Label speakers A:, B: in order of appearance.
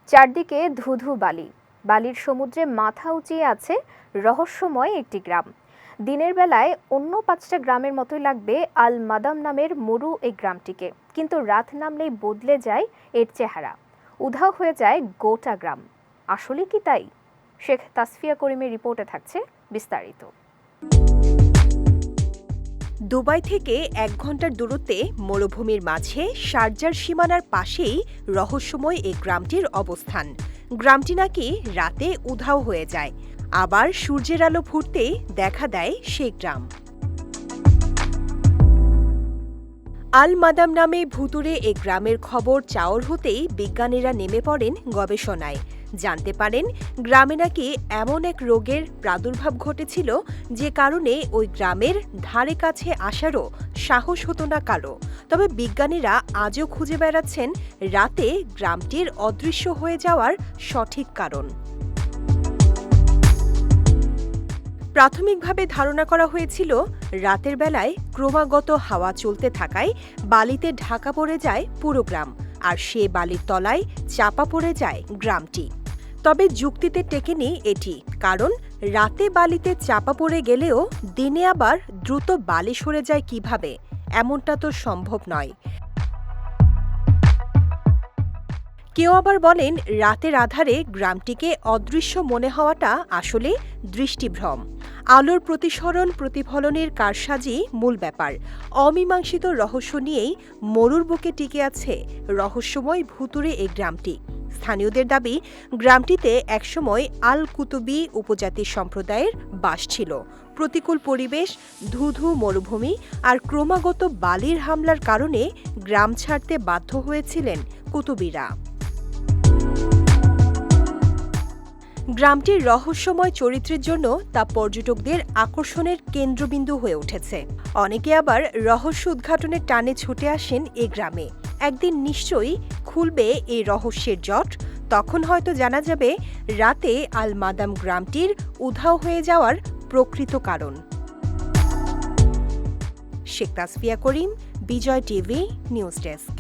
A: চারদিকে ধুধু বালি, বালির সমুদ্রে মাথা উঁচিয়ে আছে রহস্যময় একটি গ্রাম। দিনের বেলায় অন্য 5টা গ্রামের মতোই লাগবে আল মাদাম নামের মরু এই গ্রামটিকে, কিন্তু রাত নামলেই বদলে যায় এর চেহারা। উধাও হয়ে যায় গোটা গ্রাম। আসলে কি তাই? শেখ তাসফিয়া করিমের রিপোর্টে থাকছে বিস্তারিত।
B: দুবাই থেকে 1 ঘন্টার দূরত্বে মরুভূমির মাঝে শারজার সীমানার পাশেই রহস্যময় এই গ্রামটির অবস্থান। গ্রামটি নাকি রাতে উধাও হয়ে যায়, আবার সূর্যের আলো ফুটতেই দেখা দেয় সেই গ্রাম। আল মাদাম নামে ভুতুড়ে এই গ্রামের খবর চাওর হতেই বিজ্ঞানীরা নেমে পড়েন গবেষণায়। জানতে পারেন গ্রামে নাকি এমন এক রোগের প্রাদুর্ভাব ঘটেছিল যে কারণে ওই গ্রামের ধারে কাছে আসারও সাহস হতো না কারো। তবে বিজ্ঞানীরা আজও খুঁজে বেড়াচ্ছেন রাতে গ্রামটির অদৃশ্য হয়ে যাওয়ার সঠিক কারণ। প্রাথমিকভাবে ধারণা করা হয়েছিল রাতের বেলায় ক্রমাগত হাওয়া চলতে থাকায় বালিতে ঢাকা পড়ে যায় পুরো গ্রাম, আর সে বালির তলায় চাপা পড়ে যায় গ্রামটি। তবে যুক্তিতে টেকেনি এটি, কারণ রাতে বালিতে চাপা পড়ে গেলেও দিনে আবার দ্রুত বালি সরে যায় কিভাবে, এমনটা তো সম্ভব নয়। কেউ আবার বলেন রাতের আধারে গ্রামটিকে অদৃশ্য মনে হওয়াটা আসলে দৃষ্টিভ্রম। আলোর প্রতিসরণ প্রতিফলনের কারসাজি মূল ব্যাপার। অমীমাংসিত রহস্য নিয়েই মরুর বুকে টিকে আছে রহস্যময় ভুতুড়ে এই গ্রামটি। স্থানীয়দের দাবি, গ্রামটিতে একসময় আল কুতুবি উপজাতি সম্প্রদায়ের বাস ছিল। প্রতিকূল পরিবেশ, ধুধু মরুভূমি আর ক্রমাগত বালির হামলার কারণে গ্রাম ছাড়তে বাধ্য হয়েছিলেন কুতুবিরা। গ্রামটির রহস্যময় চরিত্রের জন্য তা পর্যটকদের আকর্ষণের কেন্দ্রবিন্দু হয়ে উঠেছে। অনেকে আবার রহস্য উদ্ঘাটনের টানে ছুটে আসেন এ গ্রামে। একদিন নিশ্চয়ই খুলবে এই রহস্যের জট। তখন হয়তো জানা যাবে রাতে আল মাদাম গ্রামটির উধাও হয়ে যাওয়ার প্রকৃত কারণ। শেখ তাসফিয়া করিম, বিজয় টিভি নিউজ ডেস্ক।